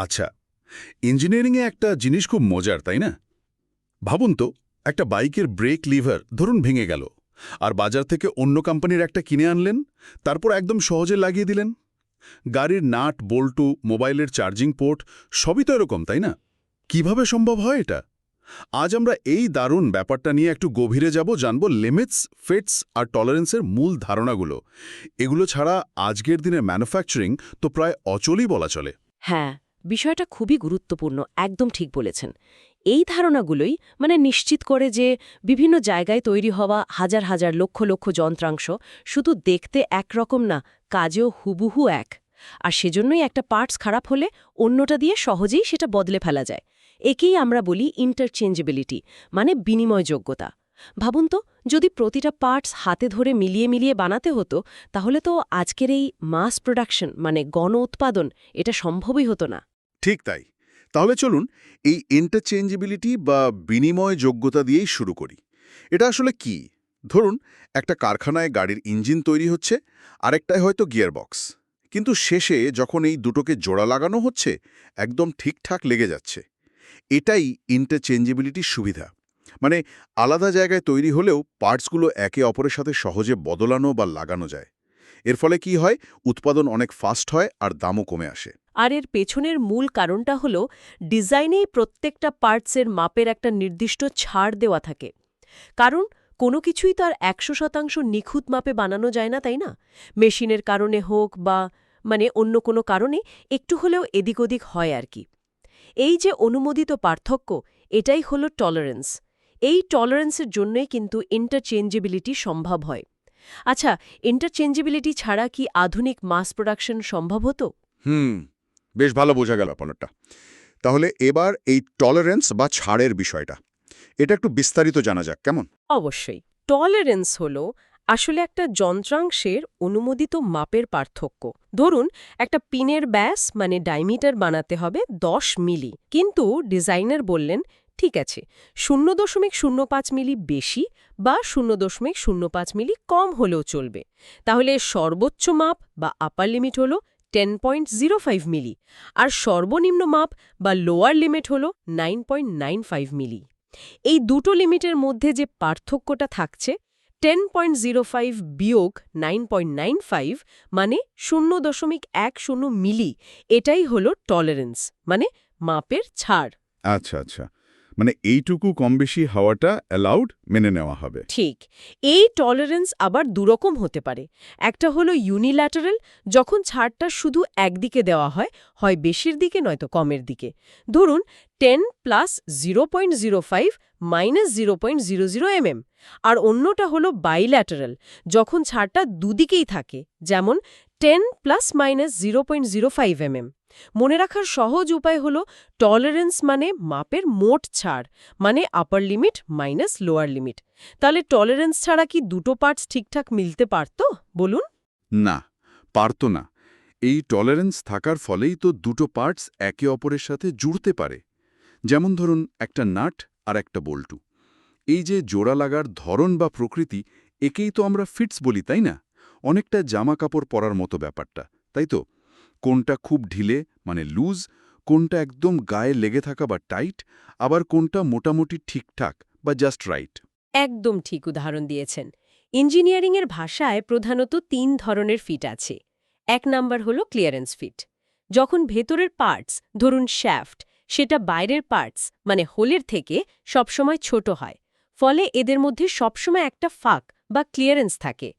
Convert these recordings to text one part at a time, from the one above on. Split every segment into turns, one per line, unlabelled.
আচ্ছা, ইঞ্জিনিয়ারিংয়ে একটা জিনিস খুব মজার, তাই না? ভাবুন তো, একটা বাইকের ব্রেক লিভার ধরুন ভেঙে গেল, আর বাজার থেকে অন্য কোম্পানির একটা কিনে আনলেন, তারপর একদম সহজে লাগিয়ে দিলেন। গাড়ির নাট, বল্টু, মোবাইলের চার্জিং পোর্ট সবই তো এরকম, তাই না? কিভাবে সম্ভব হয় এটা? আজ আমরা এই দারুণ ব্যাপারটা নিয়ে একটু গভীরে যাব, জানব লিমিটস, ফিটস আর টলারেন্সের মূল ধারণাগুলো। এগুলো ছাড়া আজকের দিনের ম্যানুফ্যাকচারিং তো প্রায় অচলই বলা চলে।
হ্যাঁ, বিষয়টা খুবই গুরুত্বপূর্ণ, একদম ঠিক বলেছেন। এই ধারণাগুলোই নিশ্চিত করে যে বিভিন্ন জায়গায় তৈরি হওয়া হাজার হাজার লক্ষ লক্ষ যন্ত্রাংশ শুধু দেখতে একরকম না, কাজেও হুবহু এক। আর সেজন্যই একটা পার্টস খারাপ হলে অন্যটা দিয়ে সহজেই সেটা বদলে ফেলা যায়। একেই আমরা বলি ইন্টারচেঞ্জেবিলিটি, বিনিময়যোগ্যতা। ভাবুন তো, যদি প্রতিটা পার্টস হাতে ধরে মিলিয়ে মিলিয়ে বানাতে হতো, তাহলে তো আজকের এই মাস প্রোডাকশন গণ উৎপাদন এটা সম্ভবই হতো না।
ঠিক তাই। তাহলে চলুন এই ইন্টারচেঞ্জেবিলিটি বা বিনিময় যোগ্যতা দিয়েই শুরু করি। এটা আসলে কি? ধরুন, একটা কারখানায় গাড়ির ইঞ্জিন তৈরি হচ্ছে, আরেকটায় হয়তো গিয়ারবক্স। কিন্তু শেষে যখন এই দুটোকে জোড়া লাগানো হচ্ছে, একদম ঠিকঠাক লেগে যাচ্ছে। এটাই ইন্টারচেঞ্জেবিলিটির সুবিধা। মানে আলাদা জায়গায় তৈরি হলেও পার্টসগুলো একে অপরের সাথে সহজে বদলানো বা লাগানো যায়। এর ফলে কি হয়? উৎপাদন অনেক ফাস্ট হয় আর দামও কমে আসে।
আর এর পেছনের মূল কারণটা হলো ডিজাইনেই প্রত্যেকটা পার্টসের মাপের একটা নির্দিষ্ট ছাড় দেওয়া থাকে। কারণ কোনো কিছুই তো আর ১০০% নিখুঁত মাপে বানানো যায় না, তাই না? মেশিনের কারণে হোক বা অন্য কোনো কারণে একটু হলেও এদিক ওদিক হয় আর কি। এই যে অনুমোদিত পার্থক্য, এটাই হলো টলারেন্স। এই টলারেন্সের জন্যই কিন্তু ইন্টারচেঞ্জেবিলিটি সম্ভব হয়। আচ্ছা, ইন্টারচেঞ্জেবিলিটি ছাড়া কি আধুনিক মাস প্রোডাকশন সম্ভব হতো?
হুম, বেশ ভালো বোঝা গেল ব্যাপারটা। তাহলে এবার এই টলারেন্স বা ছাড়ের বিষয়টা, এটা একটু বিস্তারিত জানা যাক, কেমন?
অবশ্যই। টলারেন্স হলো আসলে একটা যন্ত্রাংশের অনুমোদিত মাপের পার্থক্য। ধরুন, একটা পিনের ব্যাস ডায়মিটার বানাতে হবে ১০ মিলি, কিন্তু ডিজাইনার বললেন ঠিক আছে, ০.০৫ মিলি বেশি বা ০.০৫ মিলি কম হলেও চলবে। তাহলে সর্বোচ্চ মাপ বা আপার লিমিট হলো 10.05 মিলি, আর সর্বনিম্ন মাপ বা লোয়ার লিমিট হলো 9.95 মিলি। এই দুটো লিমিটের মধ্যে যে পার্থক্যটা থাকছে, 10.05 বিয়োগ 9.95 0.10 মিলি, এটাই হলো টলারেন্স, মাপের ছাড়।
আচ্ছা আচ্ছা, মানে এইটুকু কম বেশি হওয়াটা অ্যালাউড, মেনে নেওয়া হবে।
ঠিক। এই টলারেন্স আবার দুরকম হতে পারে। একটা হলো ইউনিল্যাটারাল, যখন ছাড়টা শুধু একদিকে দেওয়া হয়, হয় বেশির দিকে নয়তো কমের দিকে। ধরুন 10 প্লাস 0.05 মাইনাস 0.00 mm। আর অন্যটা হলো বাইল্যাটারাল, যখন ছাড়টা দুদিকেই থাকে, যেমন 10 প্লাস মাইনাস 0.05 mm। মনে রাখার সহজ উপায় হলো টলারেন্স মাপের মোট ছাড়, আপার লিমিট মাইনাস লোয়ার লিমিট। তাহলে টলারেন্স ছাড়া কি দুটো পার্টস ঠিকঠাক মিলতে পারত, বলুন?
না, পারত না। এই টলারেন্স থাকার ফলেই তো দুটো পার্টস একে অপরের সাথে জুড়তে পারে। যেমন ধরুন, একটা নাট আর একটা বল্টু। এই যে জোড়া লাগার ধরন বা প্রকৃতি, একেই তো আমরা ফিটস বলি, তাই না? অনেকটা জামা কাপড় পরার মতো ব্যাপারটা, তাই তো? কোনটা খুব ঢিলে মানে লুজ, কোনটা একদম গায়ে লেগে থাকা বা টাইট, আবার কোনটা মোটামুটি ঠিকঠাক বা জাস্ট রাইট।
একদম ঠিক উদাহরণ দিয়েছেন। ইঞ্জিনিয়ারিংয়ের ভাষায় প্রধানত ৩ ধরনের ফিট আছে। ১ নাম্বার হলো ক্লিয়ারেন্স ফিট। যখন ভেতরের পার্টস, ধরুন শ্যাফট, সেটা বাইরের পার্টস হোলের থেকে সবসময় ছোট হয়, ফলে এদের মধ্যে সবসময় একটা ফাঁক বা ক্লিয়ারেন্স থাকে।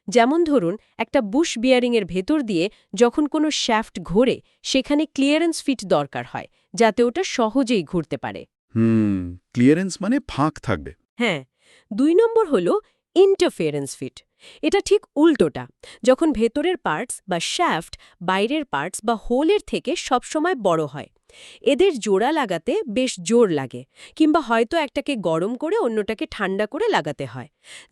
যেমন ধরুন, একটা বুশ বিয়ারিংয়ের ভেতর দিয়ে যখন কোনো শ্যাফট ঘোরে, সেখানে ক্লিয়ারেন্স ফিট দরকার হয়, যাতে ওটা সহজেই ঘুরতে পারে।
ক্লিয়ারেন্স মানে ফাঁক থাকবে।
হ্যাঁ। ২ নম্বর হল ইন্টারফেরেন্স ফিট। এটা ঠিক উল্টোটা। যখন ভেতরের পার্টস বা শ্যাফট বাইরের পার্টস বা হোলের থেকে সবসময় বড় হয়, এদের জোড়া লাগাতে বেশ জোর লাগে, কিংবা হয়তো একটাকে গরম করে অন্যটাকে ঠান্ডা করে লাগাতে হয়।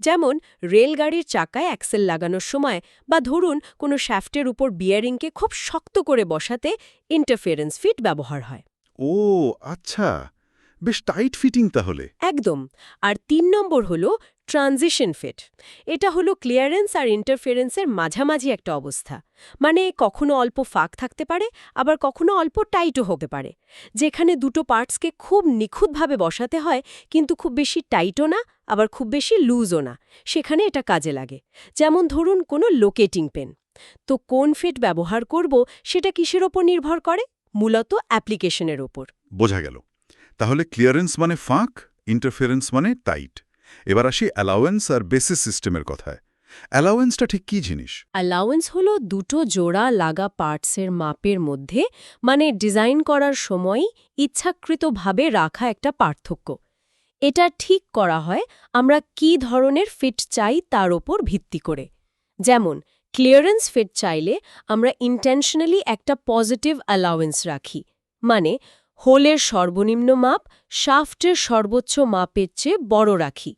যেমন রেলগাড়ির চাকায় অ্যাক্সেল লাগানোর সময়, বা ধরুন কোনো শ্যাফটের উপর বিয়ারিংকে খুব শক্ত করে বসাতে ইন্টারফেরেন্স ফিট ব্যবহার হয়।
ও আচ্ছা, বেশ টাইট ফিটিং তাহলে।
একদম। আর ৩ নম্বর হল ট্রানজিশন ফিট এটা হলো ক্লিয়ারেন্স আর ইন্টারফারেন্সের মাঝামাঝি একটা অবস্থা। মানে কখনো অল্প ফাঁক থাকতে পারে, আবার কখনো অল্প টাইটও হতে পারে, যেখানে দুটো পার্টসকে খুব নিখুঁতভাবে বসাতে হয়, কিন্তু খুব বেশি টাইটও না, আবার খুব বেশি লুজও না। সেখানে এটা কাজে লাগে। যেমন ধরুন কোনো লোকেটিং পেন। তো কোন ফিট ব্যবহার করব সেটা কিসের ওপর নির্ভর করে? মূলত অ্যাপ্লিকেশনের ওপর।
বোঝা গেল। তাহলে ক্লিয়ারেন্স মানে ফাঁক, ইন্টারফারেন্স মানে টাইট। এবার আসি অ্যালাওয়েন্স আর বেসিস সিস্টেমের কথায়। অ্যালাওয়েন্সটা ঠিক কী জিনিস?
অ্যালাউন্স হলো দুটো জোড়া লাগা পার্টসের মাপের মধ্যে, মানে ডিজাইন করার সময় ইচ্ছাকৃতভাবে রাখা একটা পার্থক্য। এটা ঠিক করা হয় আমরা কী ধরনের ফিট চাই তার ওপর ভিত্তি করে। যেমন ক্লিয়ারেন্স ফিট চাইলে আমরা ইন্টেনশনালি একটা পজিটিভ অ্যালাউন্স রাখি, মানে হোলের সর্বনিম্ন মাপ শাফটের সর্বোচ্চ মাপের চেয়ে বড় রাখি।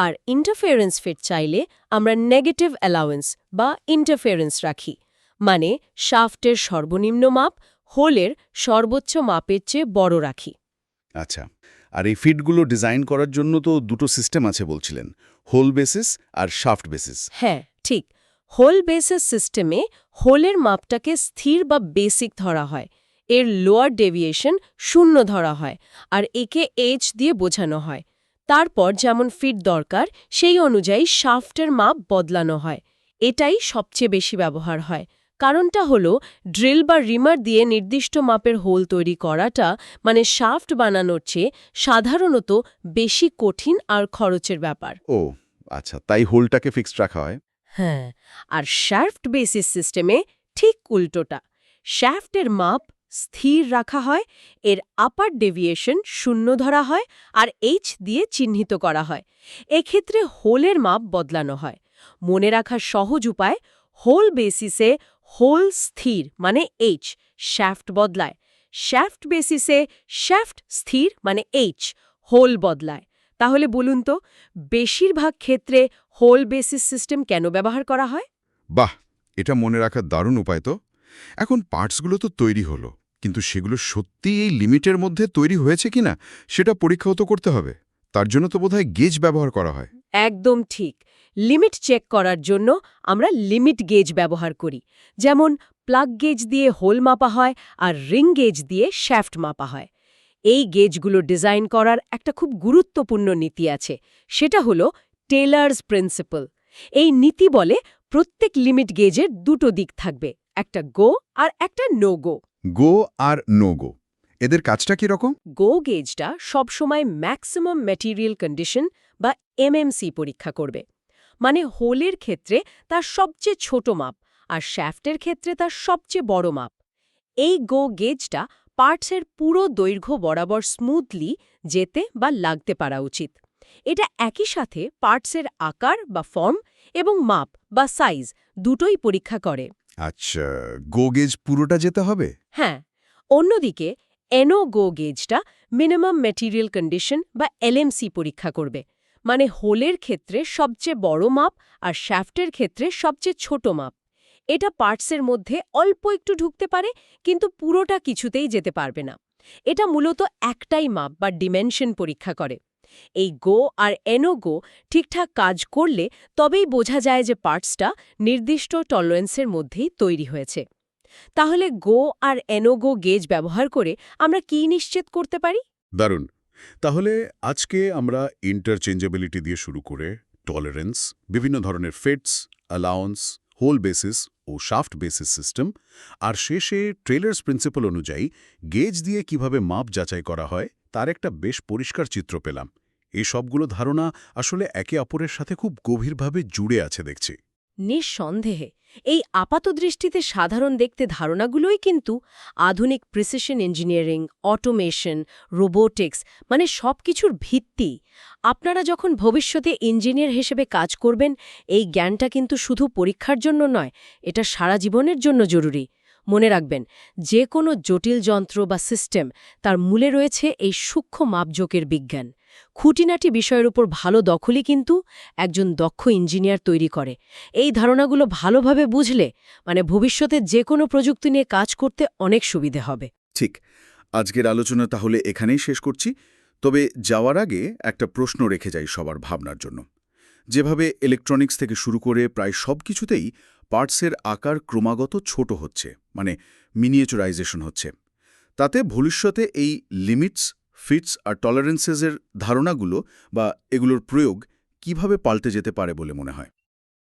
আর ইন্টারফারেন্স ফিট চাইলে আমরা নেগেটিভ অ্যালাউন্স বা ইন্টারফারেন্স রাখি, মানে শাফটের সর্বনিম্ন মাপ হোলের সর্বোচ্চ মাপের চেয়ে বড় রাখি।
আচ্ছা, আর এই ফিটগুলো ডিজাইন করার জন্য তো দুটো সিস্টেম আছে বলছিলেন, হোল বেসিস আর শাফট বেসিস।
হ্যাঁ, ঠিক। হোল বেসিস সিস্টেমে হোলের মাপটাকে স্থির বা বেসিক ধরা হয়, এর লোয়ার ডেভিয়েশন 0 ধরা হয়, আর একে এইচ দিয়ে বোঝানো হয়। তারপর যেমন ফিট দরকার সেই অনুযায়ী শাফটের মাপ বদলানো হয়। এটাই সবচেয়ে বেশি ব্যবহার হয়। কারণটা হলো ড্রিল বা রিমার দিয়ে নির্দিষ্ট মাপের হোল তৈরি করাটা, মানে শাফট বানানোর চেয়ে সাধারণত বেশি কঠিন আর খরচের ব্যাপার।
ও আচ্ছা, তাই হোলটাকে ফিক্সড রাখা হয়।
হ্যাঁ, আর শ্যাফট বেসিস সিস্টেমে ঠিক উল্টোটা। শ্যাফটের মাপ স্থির রাখা হয়, এর আপার ডেভিয়েশন 0 ধরা হয়, আর এইচ দিয়ে চিহ্নিত করা হয়। এক্ষেত্রে হোলের মাপ বদলানো হয়। মনে রাখার সহজ উপায়, হোল বেসিসে হোল স্থির মানে এইচ, শ্যাফট বদলায়। শ্যাফট বেসিসে শ্যাফট স্থির মানে এইচ, হোল বদলায়। তাহলে বলুন তো, বেশিরভাগ ক্ষেত্রে হোল বেসিস সিস্টেম কেন ব্যবহার করা হয়?
বাহ, এটা মনে রাখার দারুণ উপায় তো। এখন পার্টসগুলো তো তৈরি হলো, কিন্তু সেগুলো সত্যিই এই লিমিটের মধ্যে তৈরি হয়েছে কিনা সেটা পরীক্ষাও তো করতে হবে। তার জন্য তো বোধহয় গেজ ব্যবহার করা হয়।
একদম ঠিক। লিমিট চেক করার জন্য আমরা লিমিট গেজ ব্যবহার করি। যেমন প্লাগ গেজ দিয়ে হোল মাপা হয়, আর রিং গেজ দিয়ে শ্যাফট মাপা হয়। এই গেজগুলো ডিজাইন করার একটা খুব গুরুত্বপূর্ণ নীতি আছে, সেটা হলো টেইলার্স প্রিন্সিপল। এই নীতি বলে প্রত্যেক লিমিট গেজের দুটো দিক থাকবে, একটা গো আর একটা নো গো।
গো আর নো গো, এদের কাজটা কীরকম?
গো গেজটা সবসময় ম্যাক্সিমাম ম্যাটেরিয়াল কন্ডিশন বা এমএমসি পরীক্ষা করবে, মানে হোলের ক্ষেত্রে তার সবচেয়ে ছোট মাপ, আর শ্যাফটের ক্ষেত্রে তার সবচেয়ে বড় মাপ। এই গো গেজটা পার্টসের পুরো দৈর্ঘ্য বরাবর স্মুথলি যেতে বা লাগতে পারা উচিত। এটা একই সাথে পার্টসের আকার বা ফর্ম এবং মাপ বা সাইজ দুটোই পরীক্ষা করে।
আচ্ছা, গো গেজ পুরোটা যেতে হবে?
হ্যাঁ। অন্যদিকে এনো গো গেজটা মিনিমাম ম্যাটেরিয়াল কন্ডিশন বা এলএমসি পরীক্ষা করবে, মানে হোলের ক্ষেত্রে সবচেয়ে বড় মাপ আর শ্যাফটের ক্ষেত্রে সবচেয়ে ছোট মাপ। এটা পার্টসের মধ্যে অল্প একটু ঢুকতে পারে, কিন্তু পুরোটা কিছুতেই যেতে পারবে না। এটা মূলত একটাই মাপ বা ডিমেনশন পরীক্ষা করে। এই গো আর এনো গো ঠিকঠাক কাজ করলে তবেই বোঝা যায় যে পার্টসটা নির্দিষ্ট টলারেন্সের মধ্যেই তৈরি হয়েছে। তাহলে গো আর এনোগো গেজ ব্যবহার করে আমরা কি নিশ্চিত করতে পারি?
দারুণ। তাহলে আজকে আমরা ইন্টারচেঞ্জেবিলিটি দিয়ে শুরু করে টলারেন্স, বিভিন্ন ধরনের ফিটস, অ্যালাউন্স, হোল বেসিস ও শাফট বেসিস সিস্টেম, আর শেষে টেইলার্স প্রিন্সিপাল অনুযায়ী গেজ দিয়ে কিভাবে মাপ যাচাই করা হয় তার একটা বেশ পরিষ্কার চিত্র পেলাম। এই সবগুলো ধারণা আসলে একে অপরের সাথে খুব গভীরভাবে জুড়ে আছে দেখছি।
নিঃসন্দেহে এই আপাতদৃষ্টিতে সাধারণ দেখতে ধারণাগুলোই কিন্তু আধুনিক প্রিসিশন ইঞ্জিনিয়ারিং, অটোমেশন, রোবোটিক্স, মানে সবকিছুর ভিত্তি। আপনারা যখন ভবিষ্যতে ইঞ্জিনিয়ার হিসেবে কাজ করবেন, এই জ্ঞানটা কিন্তু শুধু পরীক্ষার জন্য নয়, এটা সারা জীবনের জন্য জরুরি। মনে রাখবেন, যে কোনো জটিল যন্ত্র বা সিস্টেম, তার মূলে রয়েছে এই সূক্ষ্ম মাপজোকের বিজ্ঞান। খুঁটিনাটি বিষয়ের উপর ভালো দখলই কিন্তু একজন দক্ষ ইঞ্জিনিয়ার তৈরি করে। এই ধারণাগুলো ভালোভাবে বুঝলে, মানে ভবিষ্যতে যে কোনো প্রযুক্তি নিয়ে কাজ করতে অনেক সুবিধে হবে।
ঠিক, আজকের আলোচনা তাহলে এখানেই শেষ করছি। তবে যাওয়ার আগে একটা প্রশ্ন রেখে যাই সবার ভাবনার জন্য। যেভাবে ইলেকট্রনিক্স থেকে শুরু করে প্রায় সব কিছুতেই পার্টসের আকার ক্রমাগত ছোট হচ্ছে, মানে মিনিয়েচারাইজেশন হচ্ছে, তাতে ভবিষ্যতে এই লিমিটস, ফিটস আর টলারেন্সেসের ধারণাগুলো বা এগুলোর প্রয়োগ কিভাবে পাল্টে যেতে পারে বলে মনে হয়?